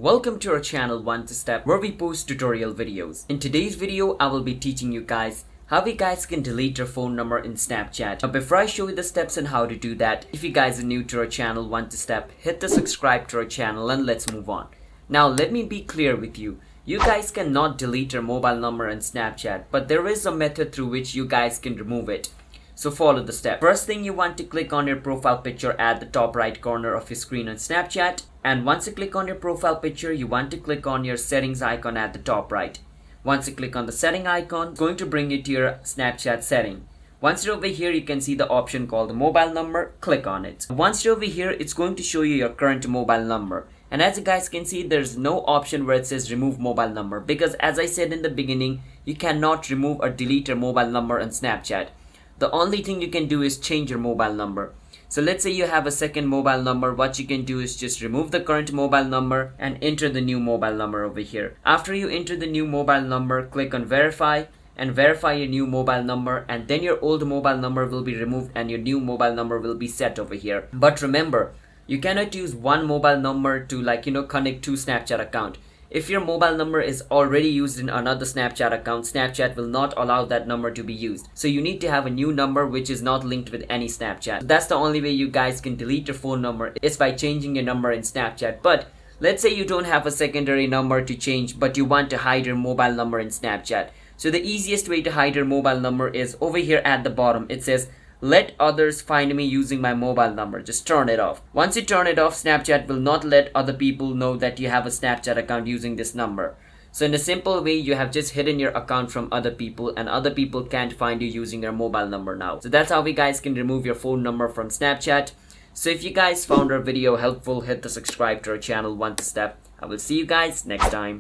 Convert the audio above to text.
Welcome to our channel One to Step, where we post tutorial videos. In today's video, I will be teaching you guys how you guys can delete your phone number in Snapchat. Now before I show you the steps on how to do that, if you guys are new to our channel One to Step, hit the subscribe to our channel and let's move on. Now let me be clear with you. You guys cannot delete your mobile number in Snapchat, but there is a method through which you guys can remove it. So follow the step. First thing, you want to click on your profile picture at the top right corner of your screen on Snapchat. And once you click on your profile picture, you want to click on your settings icon at the top right. Once you click on the setting icon, it's going to bring you to your Snapchat setting. Once you're over here, you can see the option called the mobile number. Click on it. Once you're over here, it's going to show you your current mobile number. And as you guys can see, there's no option where it says remove mobile number, because as I said in the beginning, you cannot remove or delete your mobile number on Snapchat. The only thing you can do is change your mobile number. So let's say you have a second mobile number. What you can do is just remove the current mobile number and enter the new mobile number over here. After you enter the new mobile number, click on verify and verify your new mobile number, and then your old mobile number will be removed and your new mobile number will be set over here. But remember, you cannot use one mobile number to connect two Snapchat account. If your mobile number is already used in another Snapchat account, Snapchat will not allow that number to be used. So you need to have a new number which is not linked with any Snapchat. That's the only way you guys can delete your phone number, is by changing your number in Snapchat. But let's say you don't have a secondary number to change, but you want to hide your mobile number in Snapchat. So the easiest way to hide your mobile number is over here at the bottom. It says, let others find me using my mobile number. Just turn it off. Once you turn it off, Snapchat will not let other people know that you have a Snapchat account using this number. So in a simple way, you have just hidden your account from other people, and other people can't find you using your mobile number now. So that's how we guys can remove your phone number from Snapchat. So if you guys found our video helpful, hit the subscribe to our channel One Step. I will see you guys next time.